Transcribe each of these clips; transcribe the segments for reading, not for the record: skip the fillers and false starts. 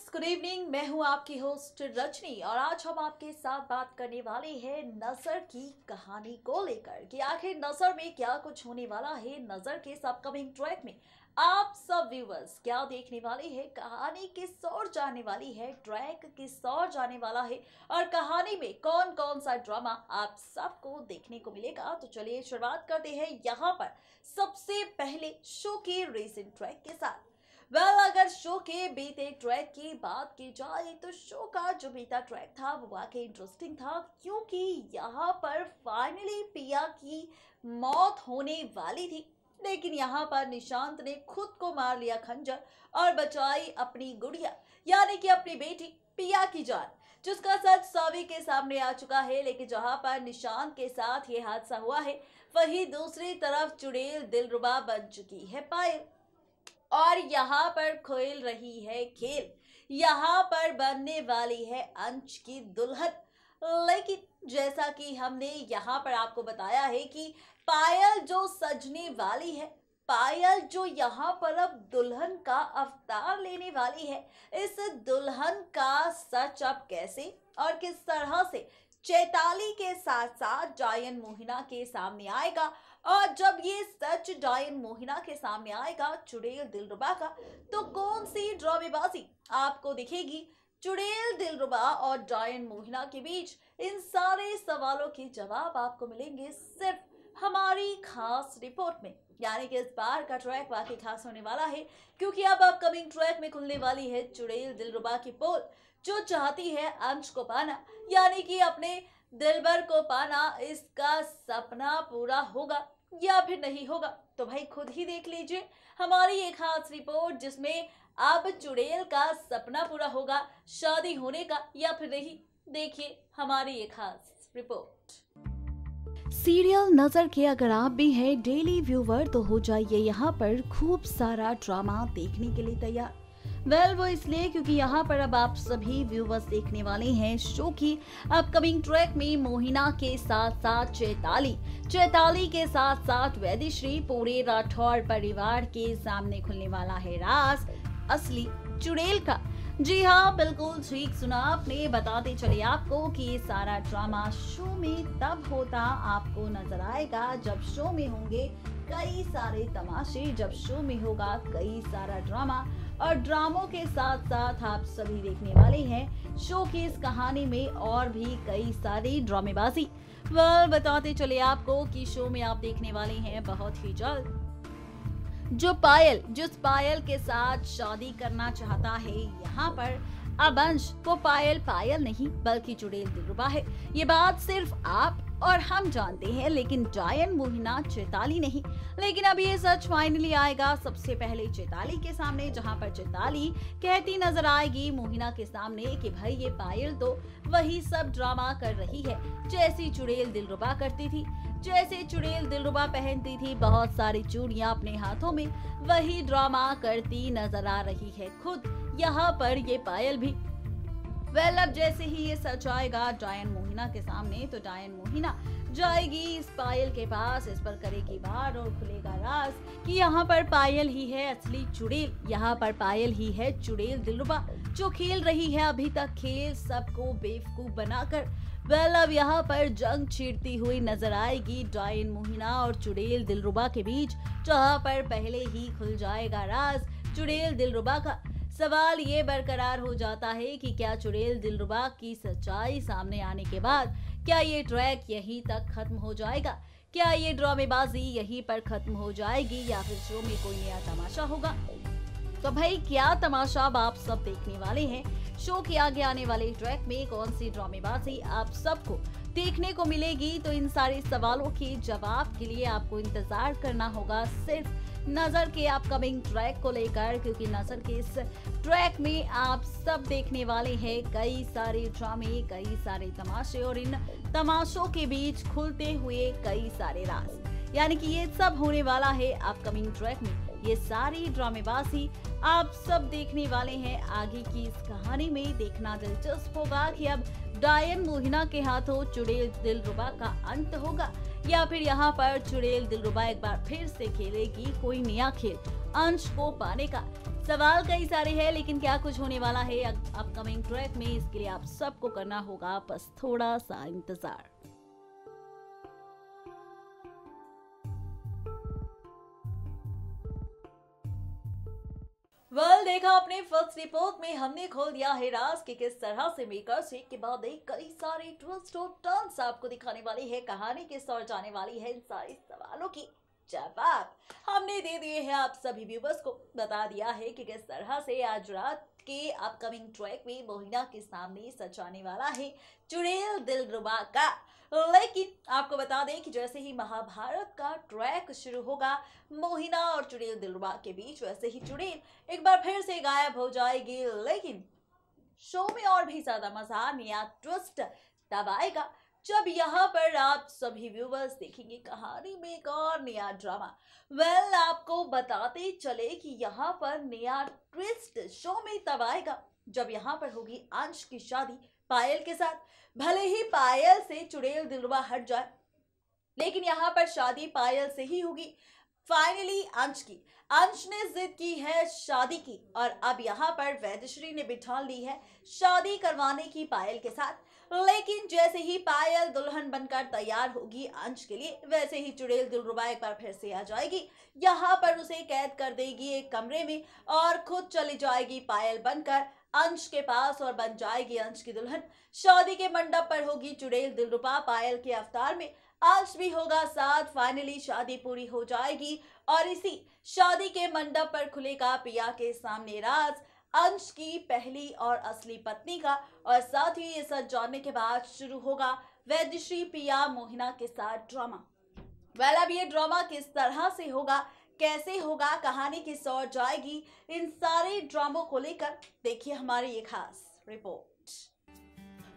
Good evening. मैं हूं आपकी होस्ट रजनी और आज हम आपके साथ बात करने वाले हैं नजर की कहानी को लेकर कि आखिर नजर में क्या कुछ होने वाला है। नजर के इस अपकमिंग ट्रैक में आप सब व्यूअर्स क्या देखने वाले हैं, कहानी किस ओर जाने वाली है, ट्रैक किस ओर जाने वाला है और कहानी में कौन कौन सा ड्रामा आप सबको देखने को मिलेगा। तो चलिए शुरुआत करते हैं यहाँ पर सबसे पहले शो के रीसेंट ट्रैक के साथ। अगर शो के बीते ट्रैक की बात की जाए तो शो का जो बीता ट्रैक था वो वाकई इंटरेस्टिंग था, क्योंकि यहाँ पर फाइनली पिया की मौत होने वाली थी, लेकिन यहाँ पर निशांत ने खुद को मार लिया खंजर और बचाई अपनी गुड़िया यानी कि अपनी बेटी पिया की जान, जिसका सच सभी के सामने आ चुका है। लेकिन जहाँ पर निशांत के साथ ये हादसा हुआ है, वहीं दूसरी तरफ चुड़ैल दिलरुबा बन चुकी है पायल और यहाँ पर खेल रही है खेल, यहाँ पर बनने वाली है अंश की दुल्हन। लेकिन जैसा कि हमने यहाँ पर आपको बताया है कि पायल जो सजने वाली है, पायल जो यहाँ पर अब दुल्हन का अवतार लेने वाली है, इस दुल्हन का सच अब कैसे और किस तरह से चैताली के साथ साथ डायन मोहिना के सामने आएगा, और जब ये सच डायन मोहिना के सामने आएगा चुड़ैल दिलरुबा का, तो कौन सी ड्रामेबाजी आपको दिखेगी चुड़ैल दिलरुबा और डायन मोहिना के बीच। इन सारे सवालों के जवाब आपको मिलेंगे सिर्फ हमारी खास रिपोर्ट में। यानी कि इस बार का ट्रैक वाकई खास होने वाला है, क्योंकि अब अपकमिंग ट्रैक में खुलने वाली है चुड़ैल दिलरुबा की पोल, जो चाहती है अंश को पाना, यानी कि अपने दिलबर को पाना। इसका सपना पूरा होगा या फिर नहीं होगा, तो भाई खुद ही देख लीजिए हमारी एक खास रिपोर्ट, जिसमें अब चुड़ैल का सपना पूरा होगा शादी होने का या फिर नहीं। देखिए हमारी एक खास रिपोर्ट। सीरियल नजर के अगर आप भी हैं डेली व्यूवर, तो हो जाइए यहाँ पर खूब सारा ड्रामा देखने के लिए तैयार। वो इसलिए क्योंकि यहाँ पर अब आप सभी व्यूवर्स देखने वाले हैं शो की अपकमिंग ट्रैक में मोहिना के साथ साथ चैताली के साथ साथ वैदिश्री, पूरे राठौर परिवार के सामने खुलने वाला है राज असली चुड़ैल का। जी हाँ, बिल्कुल ठीक सुना आपने। बताते चले आपको कि ये सारा ड्रामा शो में तब होता आपको नजर आएगा जब शो में होंगे कई सारे तमाशे, जब शो में होगा कई सारा ड्रामा, और ड्रामों के साथ साथ आप सभी देखने वाले हैं शो की इस कहानी में और भी कई सारी ड्रामेबाजी। बताते चले आपको कि शो में आप देखने वाले हैं बहुत ही जल्द जिस पायल के साथ शादी करना चाहता है यहाँ पर अब अंश, वो पायल नहीं बल्कि चुड़ैल दिलरुबा है। ये बात सिर्फ आप और हम जानते हैं, लेकिन डायन मोहिना चैताली नहीं। लेकिन अब ये सच फाइनली आएगा सबसे पहले चैताली के सामने, जहां पर चैताली कहती नजर आएगी मोहिना के सामने कि भाई ये पायल तो वही सब ड्रामा कर रही है जैसी चुड़ैल दिलरुबा करती थी, जैसे चुड़ैल दिलरुबा पहनती थी बहुत सारी चूड़ियां अपने हाथों में, वही ड्रामा करती नजर आ रही है खुद यहाँ पर ये पायल भी। अब जैसे ही ये सच आएगा डायन मोहिना के सामने, तो डायन मोहिना जाएगी इस पायल के पास, इस पर करेगी वार और खुलेगा राज कि यहाँ पर पायल ही है असली चुड़ैल, यहाँ पर पायल ही है चुड़ैल दिलरुबा जो खेल रही है अभी तक खेल सबको बेवकूफ बनाकर। अब यहाँ पर जंग छिड़ती हुई नजर आएगी डायन मोहिना और चुड़ैल दिलरुबा के बीच, जहाँ पर पहले ही खुल जाएगा राज चुड़ैल दिलरुबा का। सवाल ये बरकरार हो जाता है कि क्या चुड़ैल दिलरुबा की सच्चाई सामने आने के बाद क्या ये ट्रैक यहीं तक खत्म हो जाएगा, क्या ये ड्रामेबाजी यहीं पर खत्म हो जाएगी या फिर शो में कोई नया तमाशा होगा। तो भाई क्या तमाशा अब आप सब देखने वाले हैं, शो के आगे आने वाले ट्रैक में कौन सी ड्रामेबाजी आप सबको देखने को मिलेगी। तो इन सारे सवालों के जवाब के लिए आपको इंतजार करना होगा सिर्फ नजर के अपकमिंग ट्रैक को लेकर, क्योंकि नजर के इस ट्रैक में आप सब देखने वाले हैं कई सारे ड्रामे, कई सारे तमाशे और इन तमाशों के बीच खुलते हुए कई सारे राज। यानी कि ये सब होने वाला है अपकमिंग ट्रैक में। ये सारी ड्रामेबाजी आप सब देखने वाले हैं। आगे की इस कहानी में देखना दिलचस्प होगा कि अब डायन मोहिना के हाथों चुड़ैल दिलरुबा का अंत होगा या फिर यहाँ पर चुड़ैल दिलरुबा एक बार फिर से खेलेगी कोई नया खेल अंश को पाने का। सवाल कई सारे हैं, लेकिन क्या कुछ होने वाला है अपकमिंग ट्रैक में, इसके लिए आप सबको करना होगा बस थोड़ा सा इंतजार। देखा अपने फर्स्ट रिपोर्ट में हमने खोल दिया है राज कि किस तरह से मेकर्स एक के बाद एक कई सारे ट्विस्ट और टर्न्स आपको दिखाने वाली है, कहानी किस ओर जाने वाली है, इन सारे सवालों की जवाब हमने दे दिए हैं आप सभी व्यूवर्स को। बता दिया है कि किस तरह से आज रात के अपकमिंग ट्रैक में मोहिना के सामने सच आने वाला है चुड़ैल दिलरुबा का। लेकिन आपको बता दें कि जैसे ही महाभारत का ट्रैक शुरू होगा मोहिना और चुड़ैल दिलरुबा के बीच, वैसे ही चुड़ैल एक बार फिर से गायब हो जाएगी। लेकिन शो में और भी ज्यादा मजा, नया ट्विस्ट तब आएगा जब यहाँ पर आप सभी व्यूवर्स देखेंगे कहानी में एक और नया ड्रामा। आपको बताते चले कि यहाँ पर नया ट्विस्ट शो में तब आएगा जब यहाँ पर होगी अंश की शादी पायल के साथ। भले ही पायल से चुड़ैल दिलरुबा हट जाए, लेकिन यहाँ पर शादी पायल से ही होगी। फाइनली अंश ने जिद की है शादी की, और अब यहाँ पर वैदेश्री ने बिठा ली है शादी करवाने की पायल के साथ। लेकिन जैसे ही पायल दुल्हन बनकर तैयार होगी अंश के लिए, वैसे ही चुड़ैल दिलरुबा एक बार फिर से आ जाएगी, यहाँ पर उसे कैद कर देगी एक कमरे में और खुद चली जाएगी पायल बनकर अंश के पास और बन जाएगी अंश की दुल्हन। शादी के मंडप पर होगी चुड़ैल दिलरुबा पायल के अवतार में, अंश भी होगा साथ। फाइनली शादी पूरी हो जाएगी और इसी शादी के मंडप पर खुलेगा पिया के सामने राज अंश की पहली और असली पत्नी का, और साथ ही ये सच जानने के बाद शुरू होगा वैदेश्री पिया मोहिना के साथ ड्रामा। अब ये ड्रामा किस तरह से होगा, कैसे होगा, कहानी किस ओर जाएगी, इन सारे ड्रामों को लेकर देखिए हमारी ये खास रिपोर्ट।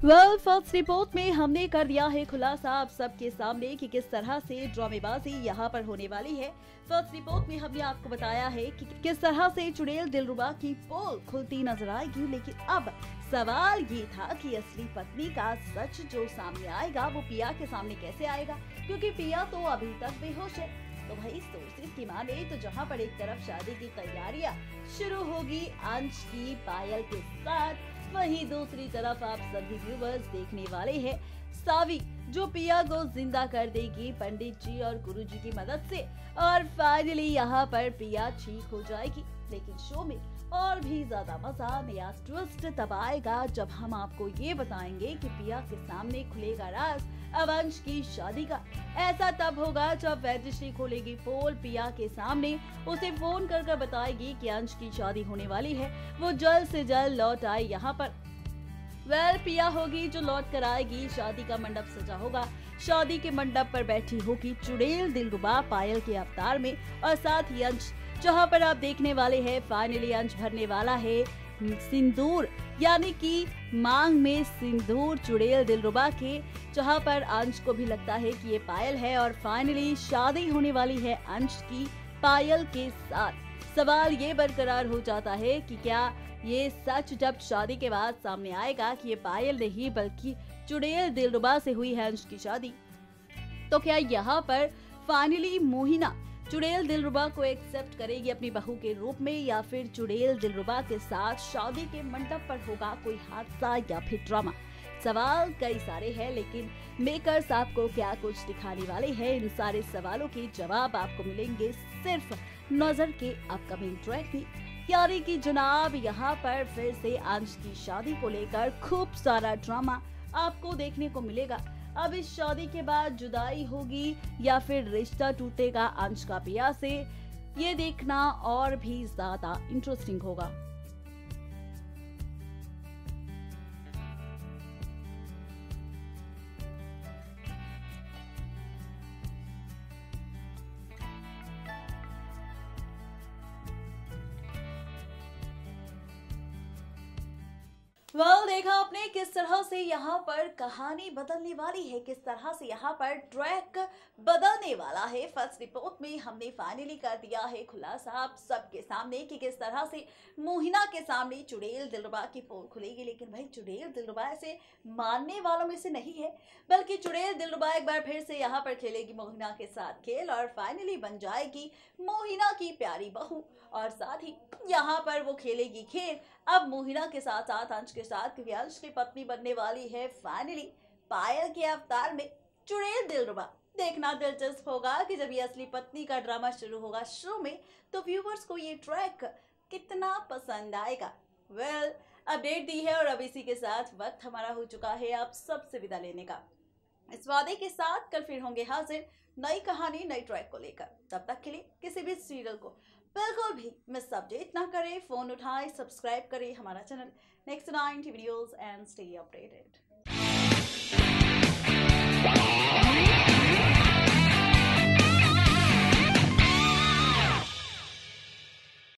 फर्स्ट रिपोर्ट में हमने कर दिया है खुलासा आप सबके सामने कि किस तरह से ड्रामेबाजी यहाँ पर होने वाली है। फर्स्ट रिपोर्ट में हमने आपको बताया है कि किस तरह से चुड़ैल दिलरुबा की पोल खुलती नजर आएगी, लेकिन अब सवाल ये था कि असली पत्नी का सच जो सामने आएगा वो पिया के सामने कैसे आएगा, क्योंकि पिया तो अभी तक बेहोश है। तो भाई सोर्सेज की माने तो जहाँ पर एक तरफ शादी की तैयारियां शुरू होगी अंश की पायल के साथ, वहीं दूसरी तरफ आप सभी व्यूवर्स देखने वाले हैं सावी जो पिया को जिंदा कर देगी पंडित जी और गुरु जी की मदद से, और फाइनली यहाँ पर पिया ठीक हो जाएगी। लेकिन शो में और भी ज्यादा मजा, नया ट्विस्ट तब आएगा जब हम आपको ये बताएंगे कि पिया के सामने खुलेगा राज अब अंश की शादी का। ऐसा तब होगा जब वैदेश्री खोलेगी पोल पिया के सामने, उसे फोन कर बताएगी कि अंश की शादी होने वाली है, वो जल्द से जल्द लौट आए यहाँ पर। पिया होगी जो लौट कर आएगी, शादी का मंडप सजा होगा, शादी के मंडप पर बैठी होगी चुड़ैल दिलरुबा पायल के अवतार में, और साथ ही अंश जहाँ पर आप देखने वाले हैं फाइनली अंश भरने वाला है सिंदूर, यानी कि मांग में सिंदूर चुड़ैल दिलरुबा के, जहाँ पर अंश को भी लगता है कि ये पायल है, और फाइनली शादी होने वाली है अंश की पायल के साथ। सवाल ये बरकरार हो जाता है कि क्या ये सच जब शादी के बाद सामने आएगा कि ये पायल नहीं बल्कि चुड़ैल दिलरुबा से हुई है अंश की शादी, तो क्या यहाँ पर फाइनली मोहिना चुड़ैल दिलरुबा को एक्सेप्ट करेगी अपनी बहू के रूप में, या फिर चुड़ैल दिलरुबा के साथ शादी के मंडप पर होगा कोई हादसा या फिर ड्रामा। सवाल कई सारे हैं, लेकिन मेकर्स आपको क्या कुछ दिखाने वाले हैं, इन सारे सवालों के जवाब आपको मिलेंगे सिर्फ नजर के अपकमिंग ट्रैक में। यानी कि जनाब यहाँ पर फिर से अंश की शादी को लेकर खूब सारा ड्रामा आपको देखने को मिलेगा। अब इस शादी के बाद जुदाई होगी या फिर रिश्ता टूटेगा अंश का पिया से, ये देखना और भी ज्यादा इंटरेस्टिंग होगा। देखा आपने किस तरह से यहाँ पर कहानी बदलने वाली है, किस तरह से यहाँ पर ट्रैक बदलने वाला है। फर्स्ट रिपोर्ट में हमने फाइनली कर दिया है खुलासा आप सबके सामने कि किस तरह से मोहिना के सामने चुड़ैल दिलरुबा की पोल खुलेगी। लेकिन भाई चुड़ैल दिलरुबा ऐसे मानने वालों में से नहीं है, बल्कि चुड़ैल दिलरुबा एक बार फिर से यहाँ पर खेलेगी मोहिना के साथ खेल और फाइनली बन जाएगी मोहिना की प्यारी बहू। और साथ ही यहाँ पर वो खेलेगी खेल अब मोहिना के साथ साथ अंश के साथ, क्योंकि अंश की पत्नी बनने वाली है फाइनली पायल के अवतार में चुड़ैल दिलरुबा। देखना दिलचस्प होगा कि जब ये असली पत्नी का ड्रामा शुरू होगा शो में, तो व्यूवर्स को ये ट्रैक कितना पसंद आएगा। अपडेट दी है और अब इसी के साथ वक्त हमारा हो चुका है आप सबसे विदा लेने का। इस वादे के साथ कल फिर होंगे हाजिर नई कहानी नई ट्रैक को लेकर। तब तक के लिए किसी भी सीरियल को बिल्कुल भी मिस अपडेट ना करें, फोन उठाएं, सब्सक्राइब करें हमारा channel next 90 videos and stay updated.